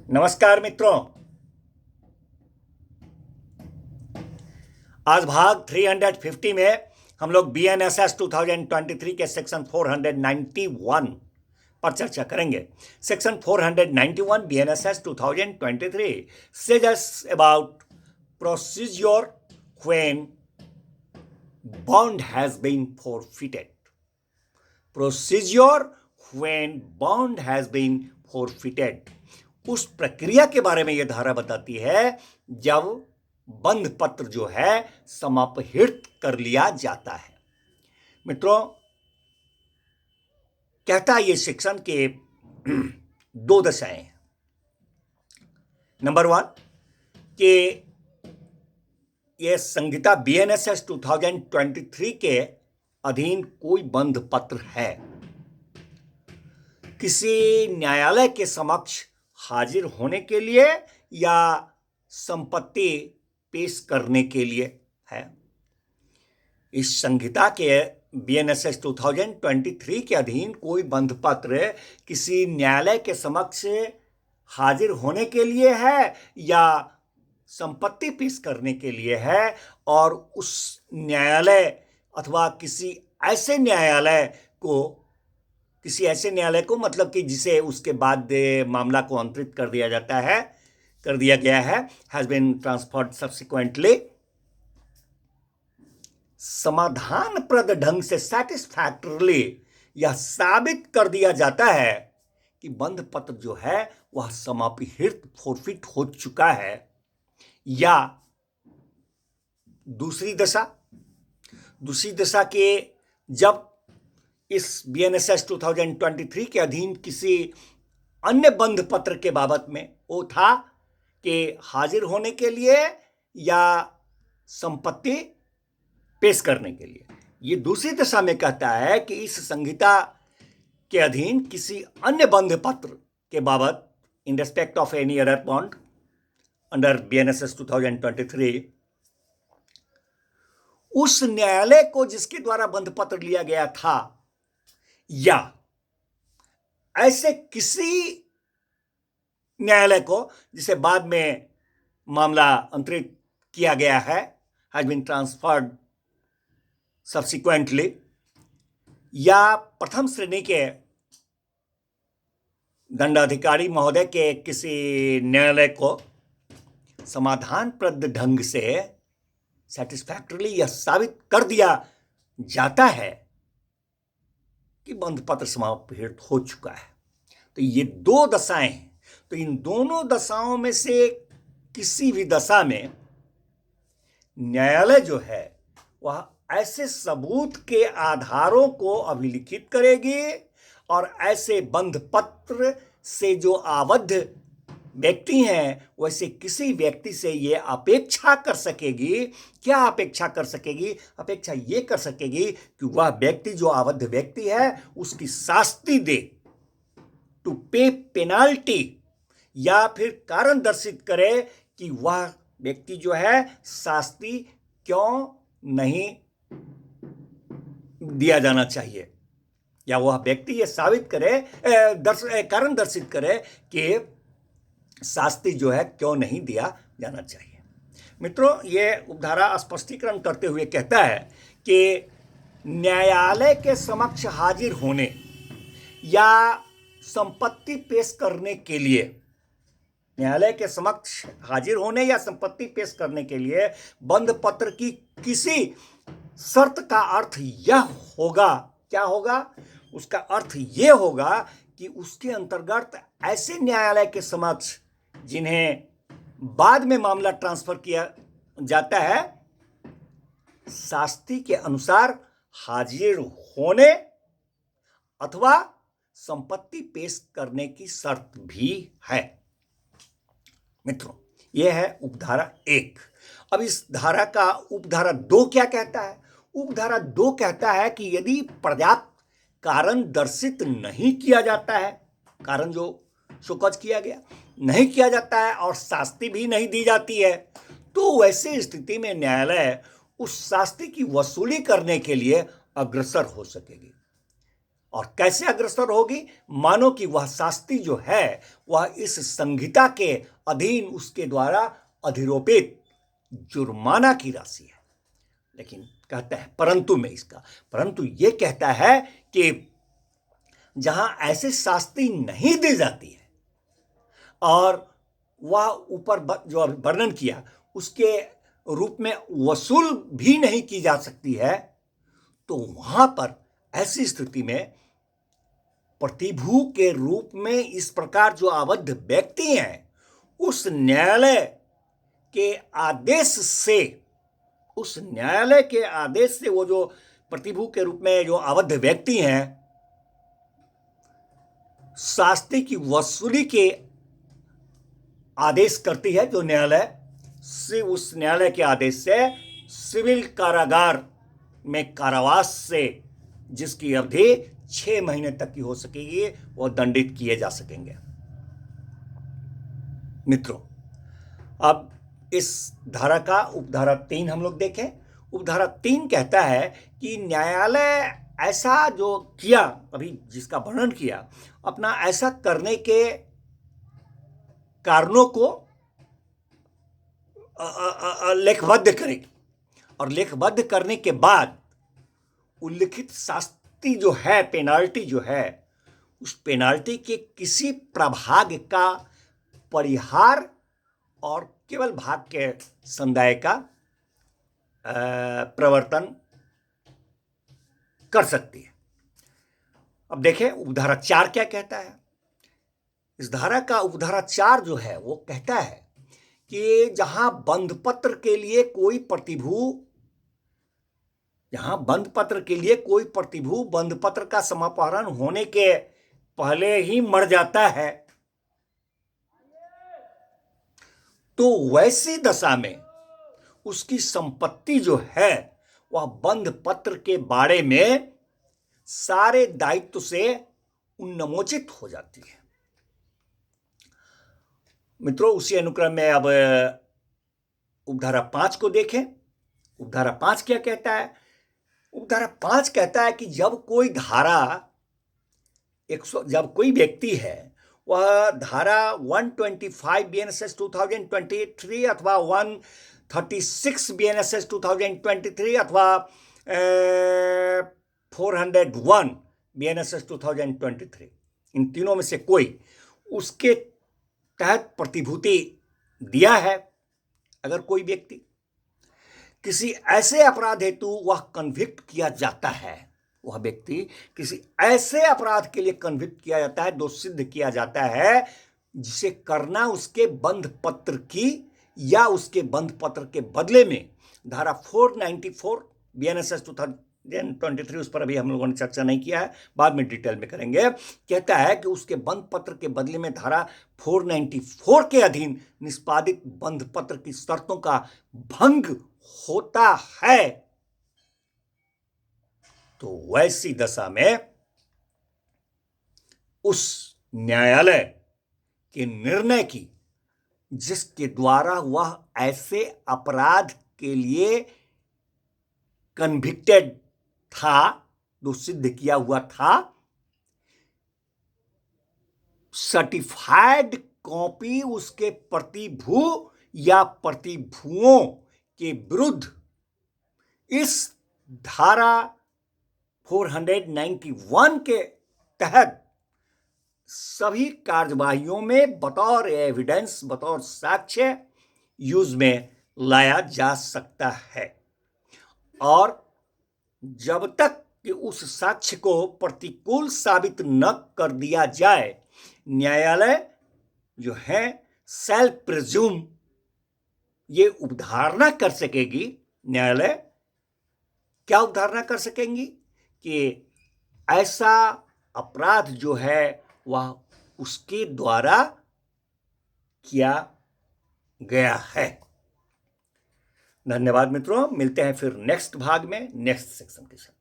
नमस्कार मित्रों। आज भाग 350 में हम लोग BNSS 2023 के सेक्शन 491 पर चर्चा करेंगे। Section 491 BNSS 2023 says us about procedure when bond has been forfeited. Procedure when bond has been forfeited. उस प्रक्रिया के बारे में यह धारा बताती है जब बंध पत्र जो है समापहित कर लिया जाता है। मित्रों, कहता है ये सेक्शन के दो दशाएं हैं। नंबर 1 कि यह संहिता BNSS 2023 के अधीन कोई बंध पत्र है किसी न्यायालय के समक्ष हाजिर होने के लिए या संपत्ति पेश करने के लिए है। इस संहिता के BNSS 2023 के अधीन कोई बंध पत्र किसी न्यायालय के समक्ष हाजिर होने के लिए है या संपत्ति पेश करने के लिए है, और उस न्यायालय अथवा किसी ऐसे न्यायालय को मतलब कि जिसे उसके बाद मामला को अंतरित कर दिया गया है, हैज बीन ट्रांसफर्ड सब्सिक्वेंटली, समाधानप्रद ढंग से सैटिस्फैक्टरली यह साबित कर दिया जाता है कि बंध पत्र जो है वह समापहित फोरफिट हो चुका है। या दूसरी दशा के जब इस BNSS 2023 के अधीन किसी अन्य बंध पत्र के बाबत में वो था कि हाजिर होने के लिए या संपत्ति पेश करने के लिए। ये दूसरी दशा में कहता है कि इस संहिता के अधीन किसी अन्य बंध पत्र के बाबत in respect of any other bond under BNSS 2023 उस न्यायालय को जिसके द्वारा बंध पत्र लिया गया था या ऐसे किसी न्यायालय को जिसे बाद में मामला अंतरित किया गया है, हैज बीन ट्रांसफर्ड सब्सिक्वेंटली, या प्रथम श्रेणी के दंडाधिकारी महोदय के किसी न्यायालय को समाधानप्रद ढंग से सैटिस्फैक्टरली यह साबित कर दिया जाता है कि बंध पत्र समाप्त हो चुका है। तो ये दो दशाएं हैं। तो इन दोनों दशाओं में से किसी भी दशा में न्यायालय जो है वह ऐसे सबूत के आधारों को अभिलिखित करेगी और ऐसे बंध पत्र से जो आबद्ध व्यक्ति हैं वैसे किसी व्यक्ति से ये अपेक्षा कर सकेगी। क्या अपेक्षा कर सकेगी? अपेक्षा ये कर सकेगी कि वह व्यक्ति जो आबद्ध व्यक्ति है उसकी शास्ति दे, टू पे पेनाल्टी, या फिर कारण दर्शित करे कि वह व्यक्ति जो है शास्ति क्यों नहीं दिया जाना चाहिए, या वह व्यक्ति ये साबित करे, कारण दर्शित करे कि शास्ति जो है क्यों नहीं दिया जाना चाहिए। मित्रों, ये उपधारा स्पष्टीकरण करते हुए कहता है कि न्यायालय के समक्ष हाजिर होने या संपत्ति पेश करने के लिए, न्यायालय के समक्ष हाजिर होने या संपत्ति पेश करने के लिए बंध पत्र की किसी शर्त का अर्थ यह होगा, क्या होगा? उसका अर्थ यह होगा कि उसके अंतर्गत ऐसे न्यायालय के समक्ष जिन्हें बाद में मामला ट्रांसफर किया जाता है, शास्ति के अनुसार हाजिर होने अथवा संपत्ति पेश करने की शर्त भी है। मित्रों, यह है उपधारा 1। अब इस धारा का उपधारा 2 क्या कहता है? उपधारा 2 कहता है कि यदि पर्याप्त कारण दर्शित नहीं किया जाता है, कारण जो शोकज किया गया नहीं किया जाता है और शास्ति भी नहीं दी जाती है, तो वैसे स्थिति में न्यायालय उस शास्ति की वसूली करने के लिए अग्रसर हो सकेगी। और कैसे अग्रसर होगी? मानो कि वह शास्ति जो है वह इस संहिता के अधीन उसके द्वारा अधिरोपित जुर्माना की राशि है। लेकिन कहता है परंतु ये कहता है कि जहां ऐसे शास्ति नहीं दी जाती है और वह ऊपर जो वर्णन किया उसके रूप में वसूल भी नहीं की जा सकती है, तो वहां पर ऐसी स्थिति में प्रतिभू के रूप में इस प्रकार जो आबद्ध व्यक्ति हैं, उस न्यायालय के आदेश से वो जो प्रतिभू के रूप में जो आबद्ध व्यक्ति हैं, शास्ति की वसूली के आदेश करती है जो न्यायालय से, उस न्यायालय के आदेश से सिविल कारागार में कारावास से जिसकी अवधि 6 महीने तक की हो सकेगी, वो दंडित किए जा सकेंगे। मित्रों, अब इस धारा का उपधारा 3 हम लोग देखें। उपधारा 3 कहता है कि न्यायालय ऐसा जो किया, अभी जिसका वर्णन किया, अपना ऐसा करने के कारणों को लेखबद्ध करेगी और लेखबद्ध करने के बाद उल्लिखित शास्ति जो है, पेनाल्टी जो है, उस पेनाल्टी के किसी प्रभाग का परिहार और केवल भाग के समुदाय का प्रवर्तन कर सकती है। अब देखें उपधारा 4 क्या कहता है। इस धारा का उपधारा 4 जो है वो कहता है कि जहां बंधपत्र के लिए कोई प्रतिभू बंधपत्र का समापहरण होने के पहले ही मर जाता है, तो वैसी दशा में उसकी संपत्ति जो है वह बंधपत्र के बारे में सारे दायित्व से उन्मोचित हो जाती है। मित्रों, उसी अनुक्रम में अब उपधारा 5 को देखें। उपधारा 5 क्या कहता है? उपधारा 5 कहता है कि जब कोई व्यक्ति है वह धारा 125 BNSS 2023 अथवा 136 BNSS 2023 अथवा 401 BNSS 2023, इन तीनों में से कोई उसके तहत प्रतिभूति दिया है, अगर कोई व्यक्ति किसी ऐसे अपराध हेतु वह कन्विक्ट किया जाता है, वह व्यक्ति किसी ऐसे अपराध के लिए कन्विक्ट किया जाता है, दोष सिद्ध किया जाता है, जिसे करना उसके बंध पत्र की या उसके बंध पत्र के बदले में धारा 494 BNSS 2023, उस पर अभी हम लोगों ने चर्चा नहीं किया है, बाद में डिटेल में करेंगे। कहता है कि उसके बंध पत्र के बदले में धारा 494 के अधीन निष्पादित बंध पत्र की शर्तों का भंग होता है, तो वैसी दशा में उस न्यायालय के निर्णय की जिसके द्वारा वह ऐसे अपराध के लिए कन्विक्टेड था, दोष सिद्ध किया हुआ था, सर्टिफाइड कॉपी उसके प्रतिभू या प्रतिभुओं के विरुद्ध इस धारा 491 के तहत सभी कार्यवाहियों में बतौर एविडेंस, बतौर साक्ष्य यूज में लाया जा सकता है। और जब तक कि उस साक्ष्य को प्रतिकूल साबित न कर दिया जाए, न्यायालय जो है सेल्फ प्रिज्यूम ये उपधारणा कर सकेगी। न्यायालय क्या उपधारणा कर सकेंगी कि ऐसा अपराध जो है वह उसके द्वारा किया गया है। धन्यवाद मित्रों, मिलते हैं फिर नेक्स्ट भाग में नेक्स्ट सेक्शन के साथ।